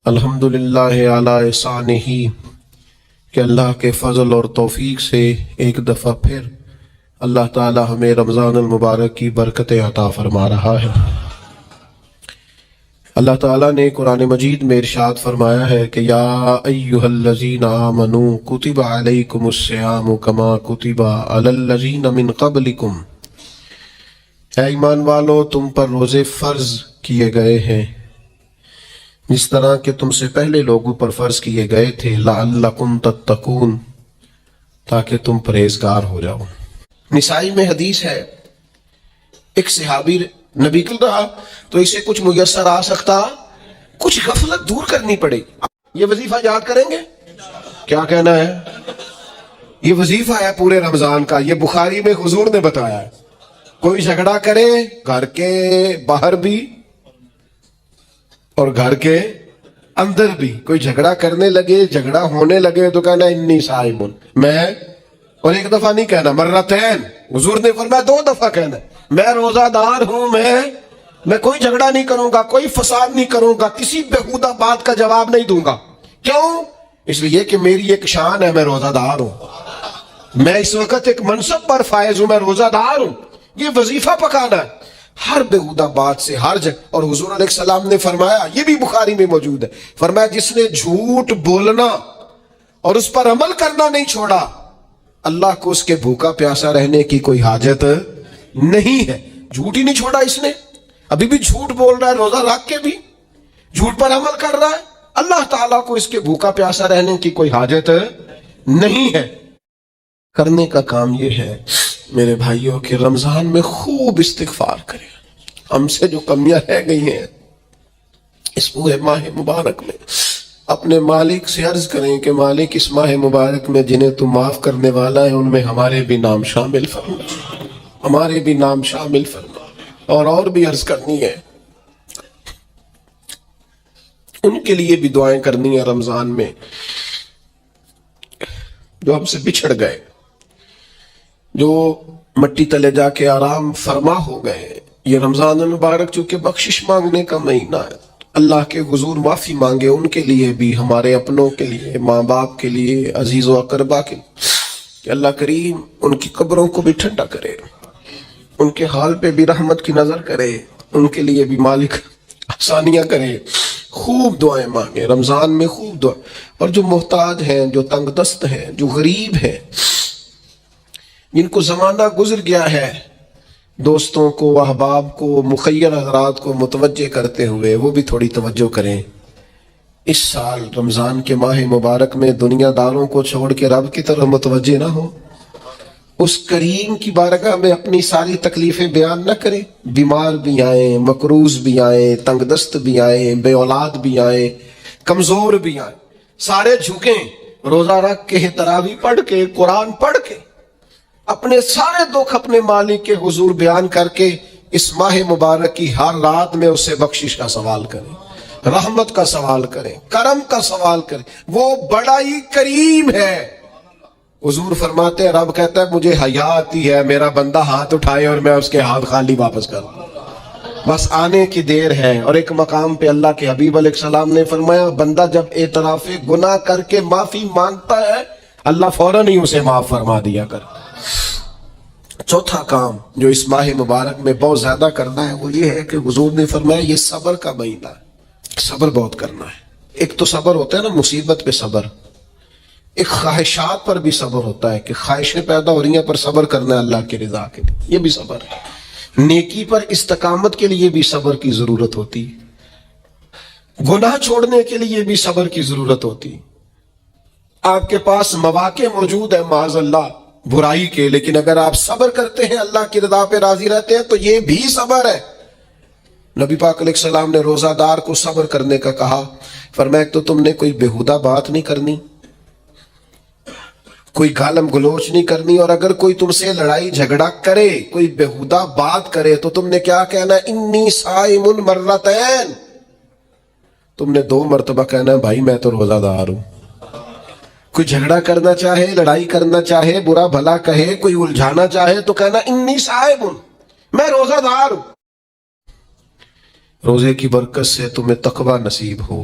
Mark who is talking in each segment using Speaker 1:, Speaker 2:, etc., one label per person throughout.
Speaker 1: الحمدللہ علی احسانہ کہ اللہ کے فضل اور توفیق سے ایک دفعہ پھر اللہ تعالی ہمیں رمضان المبارک کی برکتیں عطا فرما رہا ہے۔ اللہ تعالیٰ نے قرآن مجید میں ارشاد فرمایا ہے کہ یا ایہا الذین آمنوا کتب علیکم الصیام کما کتب علی الذین من قبلکم، اے ایمان والو تم پر روزے فرض کیے گئے ہیں جس طرح کہ تم سے پہلے لوگوں پر فرض کیے گئے تھے، لعلکم تتقون، تاکہ تم پرہیزگار ہو جاؤ۔ نسائی میں حدیث ہے، ایک صحابی نبی کل رہا تو اسے کچھ میسر آ سکتا، کچھ غفلت دور کرنی پڑے گی۔ یہ وظیفہ یاد کریں گے؟ کیا کہنا ہے؟ یہ وظیفہ ہے پورے رمضان کا، یہ بخاری میں حضور نے بتایا ہے۔ کوئی جھگڑا کرے گھر کے باہر بھی اور گھر کے اندر بھی، کوئی جھگڑا کرنے لگے، جھگڑا ہونے لگے تو کہنا انی صائم، میں، اور ایک دفعہ نہیں کہنا، مرتین، حضور نے فرمایا 2 دفعہ کہنا، میں روزہ دار ہوں، میں کوئی جھگڑا نہیں کروں گا، کوئی فساد نہیں کروں گا، کسی بےہودہ بات کا جواب نہیں دوں گا۔ کیوں؟ اس لیے کہ میری ایک شان ہے، میں روزہ دار ہوں، میں اس وقت ایک منصب پر فائز ہوں، میں روزہ دار ہوں۔ یہ وظیفہ پکانا ہے ہر بےہودہ بات سے، ہر جگہ۔ اور حضور علیہ السلام نے فرمایا، یہ بھی بخاری میں موجود ہے، فرمایا جس نے جھوٹ بولنا اور اس پر عمل کرنا نہیں چھوڑا، اللہ کو اس کے بھوکا پیاسا رہنے کی کوئی حاجت نہیں ہے۔ جھوٹ ہی نہیں چھوڑا اس نے، ابھی بھی جھوٹ بول رہا ہے، روزہ رکھ کے بھی جھوٹ پر عمل کر رہا ہے، اللہ تعالیٰ کو اس کے بھوکا پیاسا رہنے کی کوئی حاجت نہیں ہے۔ کرنے کا کام یہ ہے میرے بھائیوں کہ رمضان میں خوب استغفار کریں، ہم سے جو کمیاں رہ گئی ہیں اس پورے ماہ مبارک میں اپنے مالک سے عرض کریں کہ مالک اس ماہ مبارک میں جنہیں تم معاف کرنے والا ہے ان میں ہمارے بھی نام شامل فرما، ہمارے بھی نام شامل فرما۔ اور بھی عرض کرنی ہے، ان کے لیے بھی دعائیں کرنی ہے رمضان میں جو ہم سے بچھڑ گئے، جو مٹی تلے جا کے آرام فرما ہو گئے۔ یہ رمضان المبارک چونکہ بخشش مانگنے کا مہینہ ہے، اللہ کے حضور معافی مانگے ان کے لیے بھی، ہمارے اپنوں کے لیے، ماں باپ کے لیے، عزیز و اقربا کے لیے، کہ اللہ کریم ان کی قبروں کو بھی ٹھنڈا کرے، ان کے حال پہ بھی رحمت کی نظر کرے، ان کے لیے بھی مالک آسانیاں کرے۔ خوب دعائیں مانگے رمضان میں، خوب دعا۔ اور جو محتاج ہیں، جو تنگ دست ہیں، جو غریب ہیں، جن کو زمانہ گزر گیا ہے، دوستوں کو، احباب کو، مخیر حضرات کو متوجہ کرتے ہوئے وہ بھی تھوڑی توجہ کریں۔ اس سال رمضان کے ماہ مبارک میں دنیا داروں کو چھوڑ کے رب کی طرف متوجہ نہ ہو، اس کریم کی بارگاہ میں اپنی ساری تکلیفیں بیان نہ کریں۔ بیمار بھی آئیں، مقروض بھی آئیں، تنگ دست بھی آئیں، بے اولاد بھی آئیں، کمزور بھی آئیں، سارے جھکیں، روزہ رکھ کے، تراویح پڑھ کے، قرآن پڑھ کے، اپنے سارے دکھ اپنے مالک کے حضور بیان کر کے اس ماہ مبارک کی ہر رات میں اس سے بخشش کا سوال کریں، رحمت کا سوال کریں، کرم کا سوال کریں۔ وہ بڑا ہی کریم ہے۔ حضور فرماتے ہیں، رب کہتا ہے مجھے حیا آتی ہے میرا بندہ ہاتھ اٹھائے اور میں اس کے ہاتھ خالی واپس کروں، بس آنے کی دیر ہے۔ اور ایک مقام پہ اللہ کے حبیب علیہ السلام نے فرمایا، بندہ جب اعتراف گناہ کر کے معافی مانگتا ہے اللہ فوراً ہی اسے معاف فرما دیا کرتا۔ چوتھا کام جو اس ماہ مبارک میں بہت زیادہ کرنا ہے وہ یہ ہے کہ حضور نے فرمایا یہ صبر کا مہینہ ہے، صبر بہت کرنا ہے۔ ایک تو صبر ہوتا ہے نا مصیبت پہ صبر، ایک خواہشات پر بھی صبر ہوتا ہے کہ خواہشیں پیدا ہو رہی ہیں پر صبر کرنا ہے اللہ کی رضا کے لیے، یہ بھی صبر ہے۔ نیکی پر استقامت کے لیے بھی صبر کی ضرورت ہوتی، گناہ چھوڑنے کے لیے بھی صبر کی ضرورت ہوتی۔ آپ کے پاس مواقع موجود ہے معاذ اللہ برائی کے، لیکن اگر آپ صبر کرتے ہیں، اللہ کی رضا پہ راضی رہتے ہیں تو یہ بھی صبر ہے۔ نبی پاک علیہ السلام نے روزہ دار کو صبر کرنے کا کہا، فرمایا تو تم نے کوئی بےہودہ بات نہیں کرنی، کوئی گالم گلوچ نہیں کرنی، اور اگر کوئی تم سے لڑائی جھگڑا کرے، کوئی بےہودہ بات کرے تو تم نے کیا کہنا ہے، انی صائم مرتین، تم نے 2 مرتبہ کہنا ہے بھائی میں تو روزہ دار ہوں۔ کوئی جھگڑا کرنا چاہے، لڑائی کرنا چاہے، برا بھلا کہے، کوئی الجھانا چاہے تو کہنا انی صائم، میں روزہ دار ہوں۔ روزے کی برکت سے تمہیں تقوی نصیب ہو،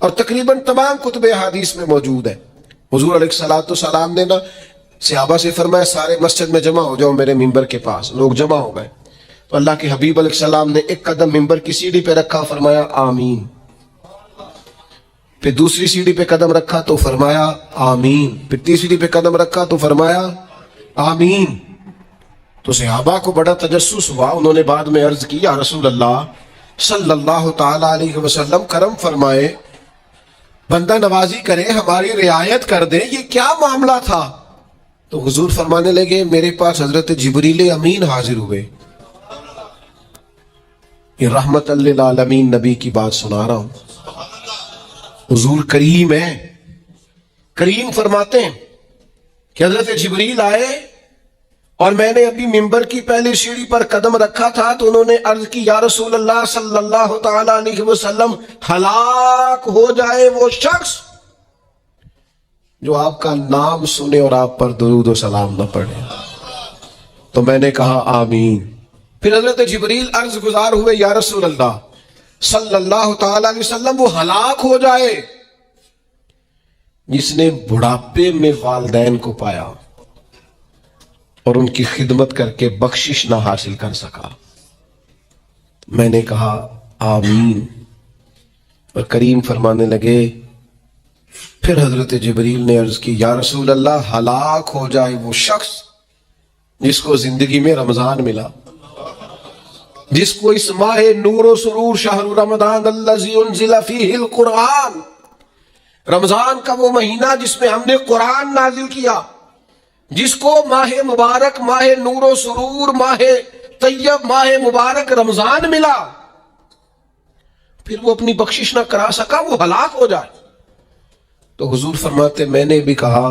Speaker 1: اور تقریباً تمام کتب حدیث میں موجود ہے. حضور علیہ الصلوۃ والسلام نے نا صحابہ سے فرمایا سارے مسجد میں جمع ہو جاؤ میرے ممبر کے پاس. لوگ جمع ہو گئے تو اللہ کے حبیب علیہ السلام نے ایک قدم ممبر کی سیڑھی پہ رکھا, فرمایا آمین. پھر دوسری سیڑھی پہ قدم رکھا تو فرمایا آمین. پھر تیسری پہ قدم رکھا تو فرمایا آمین. تو صحابہ کو بڑا تجسس ہوا. انہوں نے بعد میں عرض کی یا رسول اللہ صلی اللہ تعالی علیہ وسلم کرم فرمائے, بندہ نوازی کرے, ہماری رعایت کر دے, یہ کیا معاملہ تھا؟ تو حضور فرمانے لگے میرے پاس حضرت جبریل امین حاضر ہوئے. یہ رحمت للعالمین نبی کی بات سنا رہا ہوں. حضور کریم ہے, کریم فرماتے ہیں کہ حضرت جبریل آئے اور میں نے ابھی ممبر کی پہلی سیڑھی پر قدم رکھا تھا تو انہوں نے عرض کی یا رسول اللہ صلی اللہ تعالی علیہ وسلم ہلاک ہو جائے وہ شخص جو آپ کا نام سنے اور آپ پر درود و سلام نہ پڑھے. تو میں نے کہا آمین. پھر حضرت جبریل عرض گزار ہوئے یا رسول اللہ صلی اللہ تعالی علیہ وسلم وہ ہلاک ہو جائے جس نے بڑھاپے میں والدین کو پایا اور ان کی خدمت کر کے بخشش نہ حاصل کر سکا. میں نے کہا آمین. اور کریم فرمانے لگے پھر حضرت جبریل نے عرض کی یا رسول اللہ ہلاک ہو جائے وہ شخص جس کو زندگی میں رمضان ملا, جس کو اس ماہ نور و سرور شہر رمضان الذی انزل فیہ القرآن, رمضان کا وہ مہینہ جس میں ہم نے قرآن نازل کیا, جس کو ماہ مبارک, ماہ نور و سرور, ماہ طیب, ماہ مبارک رمضان ملا, پھر وہ اپنی بخشش نہ کرا سکا, وہ ہلاک ہو جائے. تو حضور فرماتے میں نے بھی کہا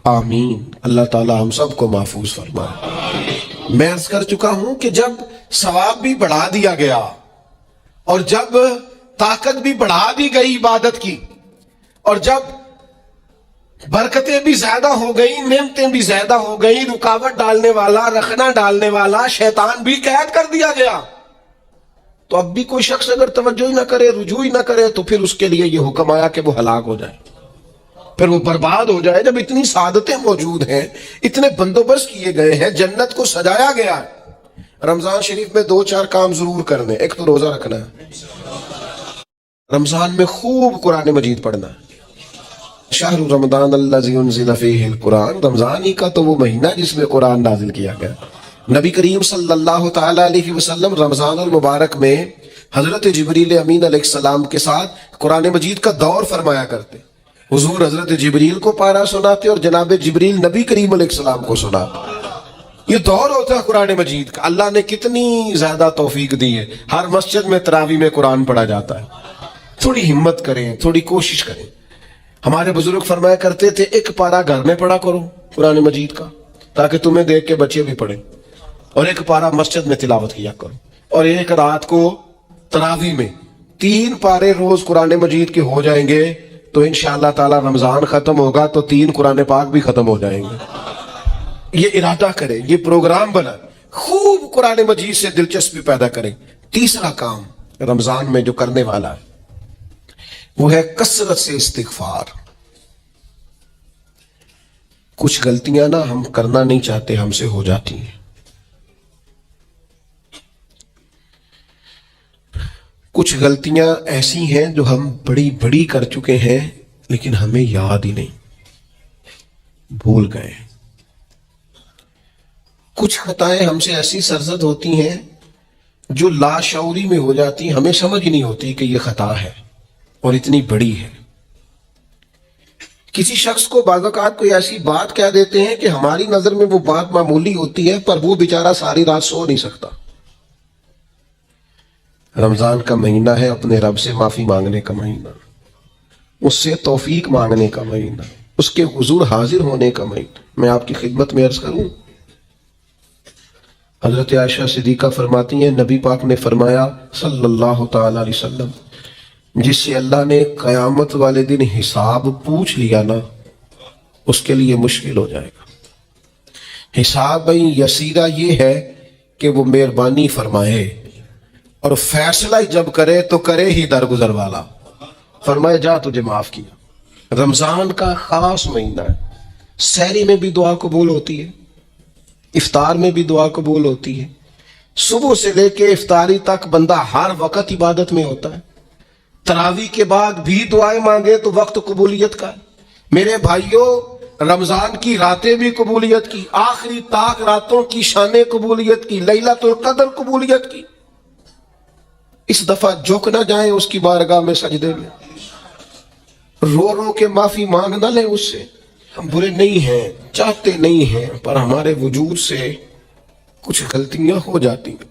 Speaker 1: آمین. اللہ تعالی ہم سب کو محفوظ فرمائے. میں عرض کر چکا ہوں کہ جب ثواب بھی بڑھا دیا گیا اور جب طاقت بھی بڑھا دی گئی عبادت کی اور جب برکتیں بھی زیادہ ہو گئی, نعمتیں بھی زیادہ ہو گئی, رکاوٹ ڈالنے والا, رخنہ ڈالنے والا شیطان بھی قید کر دیا گیا, تو اب بھی کوئی شخص اگر توجہ ہی نہ کرے, رجوع ہی نہ کرے, تو پھر اس کے لیے یہ حکم آیا کہ وہ ہلاک ہو جائے, پھر وہ برباد ہو جائے. جب اتنی سعادتیں موجود ہیں, اتنے بندوبست کیے گئے ہیں, جنت کو سجایا گیا ہے, رمضان شریف میں 2-4 کام ضرور کرنے. ایک تو روزہ رکھنا ہے, رمضان میں خوب قرآن مجید پڑھنا ہے. شہر رمضان الذی انزل فیہ القرآن, رمضان ہی کا تو وہ مہینہ جس میں قرآن نازل کیا گیا. نبی کریم صلی اللہ تعالی علیہ وسلم رمضان المبارک میں حضرت جبریل امین علیہ السلام کے ساتھ قرآن مجید کا دور فرمایا کرتے. حضور حضرت جبریل کو پارا سناتے اور جناب جبریل نبی کریم علیہ السلام کو سناتے. یہ دور ہوتا ہے قرآن مجید کا. اللہ نے کتنی زیادہ توفیق دی ہے, ہر مسجد میں تراویح میں قرآن پڑھا جاتا ہے. تھوڑی ہمت کریں, تھوڑی کوشش کریں. ہمارے بزرگ فرمایا کرتے تھے ایک پارا گھر میں پڑھا کرو قرآن مجید کا, تاکہ تمہیں دیکھ کے بچے بھی پڑھیں, اور ایک پارا مسجد میں تلاوت کیا کرو, اور ایک رات کو تراویح میں 3 پارے روز قرآن مجید کے ہو جائیں گے تو انشاءاللہ تعالی رمضان ختم ہوگا تو 3 قرآن پاک بھی ختم ہو جائیں گے. یہ ارادہ کریں, یہ پروگرام بنائیں, خوب قرآن مجید سے دلچسپی پیدا کریں. تیسرا کام رمضان میں جو کرنے والا ہے وہ ہے کثرت سے استغفار. کچھ غلطیاں نا ہم کرنا نہیں چاہتے, ہم سے ہو جاتی ہیں. کچھ غلطیاں ایسی ہیں جو ہم بڑی بڑی کر چکے ہیں لیکن ہمیں یاد ہی نہیں, بھول گئے. کچھ خطائیں ہم سے ایسی سرزد ہوتی ہیں جو لاشعوری میں ہو جاتی, ہمیں سمجھ نہیں ہوتی کہ یہ خطا ہے اور اتنی بڑی ہے. کسی شخص کو بعض اوقات کوئی ایسی بات کہہ دیتے ہیں کہ ہماری نظر میں وہ بات معمولی ہوتی ہے, پر وہ بیچارہ ساری رات سو نہیں سکتا. رمضان کا مہینہ ہے اپنے رب سے معافی مانگنے کا مہینہ, اس سے توفیق مانگنے کا مہینہ, اس کے حضور حاضر ہونے کا مہینہ. میں آپ کی خدمت میں عرض کروں, حضرت عائشہ صدیقہ فرماتی ہیں نبی پاک نے فرمایا صلی اللہ تعالی علیہ وسلم, جس سے اللہ نے قیامت والے دن حساب پوچھ لیا نا اس کے لیے مشکل ہو جائے گا. حساب یسیرہ یہ ہے کہ وہ مہربانی فرمائے اور فیصلہ جب کرے تو کرے ہی درگزر والا. فرمایا جا تجھے معاف کیا۔ رمضان کا خاص مہینہ ہے، سحری میں بھی دعا قبول ہوتی ہے، افطار میں بھی دعا قبول ہوتی ہے، صبح سے لے کے افطاری تک بندہ ہر وقت عبادت میں ہوتا ہے۔ تراویح کے بعد بھی دعائیں مانگے تو وقت قبولیت کا ہے۔ میرے بھائیوں، رمضان کی راتیں بھی قبولیت کی، آخری طاق راتوں کی شان قبولیت کی، لیلۃ القدر قبولیت کی۔ اس دفعہ جھک نہ جائیں اس کی بارگاہ میں سجدے میں، رو رو کے معافی مانگ نہ لیں اس سے۔ ہم برے نہیں ہیں، چاہتے نہیں ہیں، پر ہمارے وجود سے کچھ غلطیاں ہو جاتی ہیں،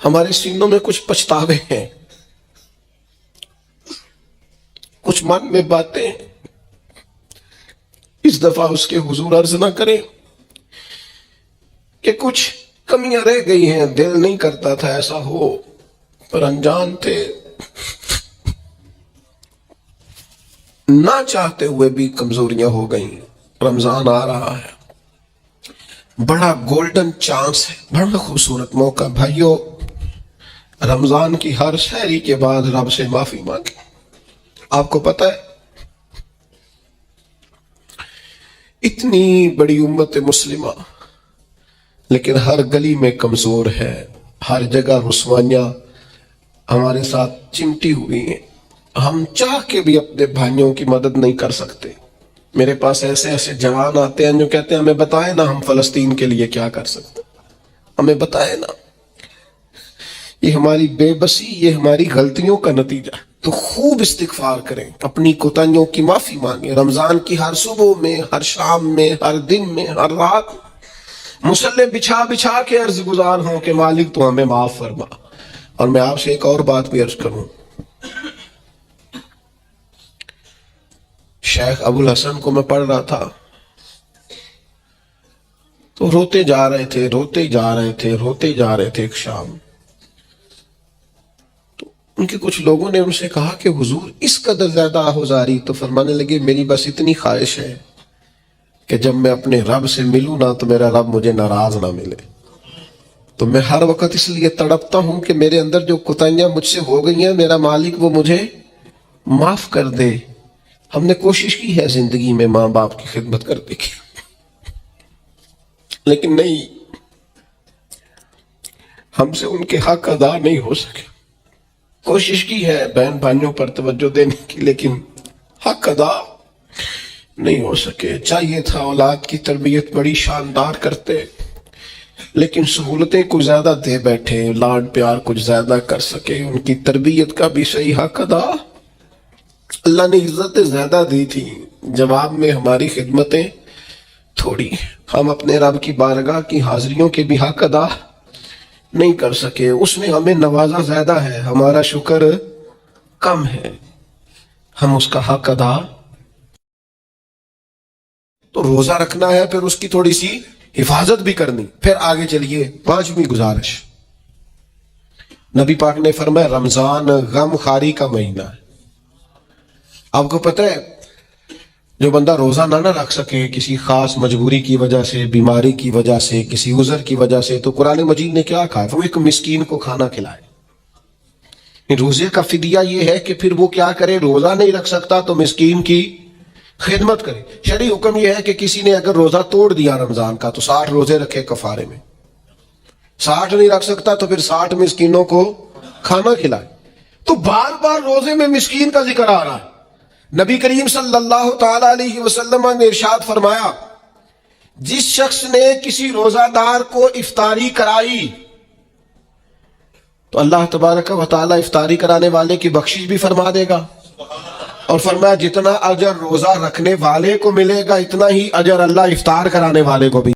Speaker 1: ہمارے سینوں میں کچھ پچھتاوے ہیں، کچھ من میں باتیں۔ اس دفعہ اس کے حضور عرض نہ کریں کہ کچھ کمیاں رہ گئی ہیں، دل نہیں کرتا تھا ایسا ہو، پر انجان تھے، نہ چاہتے ہوئے بھی کمزوریاں ہو گئیں۔ رمضان آ رہا ہے، بڑا گولڈن چانس ہے، بڑا خوبصورت موقع۔ بھائیو، رمضان کی ہر سحری کے بعد رب سے معافی مانگے۔ آپ کو پتہ ہے اتنی بڑی امت مسلمہ لیکن ہر گلی میں کمزور ہے، ہر جگہ رسوائیاں ہمارے ساتھ چمٹی ہوئی ہیں، ہم چاہ کے بھی اپنے بھائیوں کی مدد نہیں کر سکتے۔ میرے پاس ایسے ایسے جوان آتے ہیں جو کہتے ہیں ہمیں بتائیں نا ہم فلسطین کے لیے کیا کر سکتے، ہمیں بتائیں نا۔ یہ ہماری بے بسی، یہ ہماری غلطیوں کا نتیجہ ہے۔ تو خوب استغفار کریں، اپنی کوتاہیوں کی معافی مانگیں۔ رمضان کی ہر صبح میں، ہر شام میں، ہر دن میں، ہر رات مصلے بچھا بچھا کے عرض گزار ہوں کہ مالک تو ہمیں معاف فرما۔ اور میں آپ سے ایک اور بات بھی عرض کروں، شیخ ابو الحسن کو میں پڑھ رہا تھا تو روتے جا رہے تھے، روتے جا رہے تھے، روتے جا رہے تھے۔ ایک شام تو ان کے کچھ لوگوں نے ان سے کہا کہ حضور اس قدر زیادہ آہوزاری؟ تو فرمانے لگے میری بس اتنی خواہش ہے کہ جب میں اپنے رب سے ملوں نا تو میرا رب مجھے ناراض نہ ملے۔ تو میں ہر وقت اس لیے تڑپتا ہوں کہ میرے اندر جو کوتاہیاں مجھ سے ہو گئی ہیں میرا مالک وہ مجھے معاف کر دے۔ ہم نے کوشش کی ہے زندگی میں ماں باپ کی خدمت کرنے کی، لیکن نہیں، ہم سے ان کے حق ادا نہیں ہو سکے۔ کوشش کی ہے بہن بھائیوں پر توجہ دینے کی، لیکن حق ادا نہیں ہو سکے۔ چاہیے تھا اولاد کی تربیت بڑی شاندار کرتے، لیکن سہولتیں کچھ زیادہ دے بیٹھے، لاڈ پیار کچھ زیادہ کر سکے، ان کی تربیت کا بھی صحیح حق ادا۔ اللہ نے عزتیں زیادہ دی تھی، جواب میں ہماری خدمتیں تھوڑی، ہم اپنے رب کی بارگاہ کی حاضریوں کے بھی حق ادا نہیں کر سکے۔ اس نے ہمیں نوازا زیادہ ہے، ہمارا شکر کم ہے، ہم اس کا حق ادا۔ تو روزہ رکھنا ہے، پھر اس کی تھوڑی سی حفاظت بھی کرنی۔ پھر آگے چلیے، 5ویں گزارش، نبی پاک نے فرمایا رمضان غم خاری کا مہینہ ہے۔ آپ کو پتہ ہے جو بندہ روزہ نہ رکھ سکے کسی خاص مجبوری کی وجہ سے، بیماری کی وجہ سے، کسی عذر کی وجہ سے، تو قرآن مجید نے کیا کہا؟ وہ ایک مسکین کو کھانا کھلائے۔ روزے کا فدیہ یہ ہے کہ پھر وہ کیا کرے؟ روزہ نہیں رکھ سکتا تو مسکین کی خدمت کرے۔ شرعی حکم یہ ہے کہ کسی نے اگر روزہ توڑ دیا رمضان کا تو 60 روزے رکھے کفارے میں۔ 60 نہیں رکھ سکتا تو پھر 60 مسکینوں کو کھانا کھلائے۔ تو بار بار روزے میں مسکین کا ذکر آ رہا ہے۔ نبی کریم صلی اللہ تعالی علیہ وسلم نے ارشاد فرمایا جس شخص نے کسی روزہ دار کو افطاری کرائی تو اللہ تبارک و تعالی افطاری کرانے والے کی بخشش بھی فرما دے گا، اور فرمایا جتنا اجر روزہ رکھنے والے کو ملے گا اتنا ہی اجر اللہ افطار کرانے والے کو بھی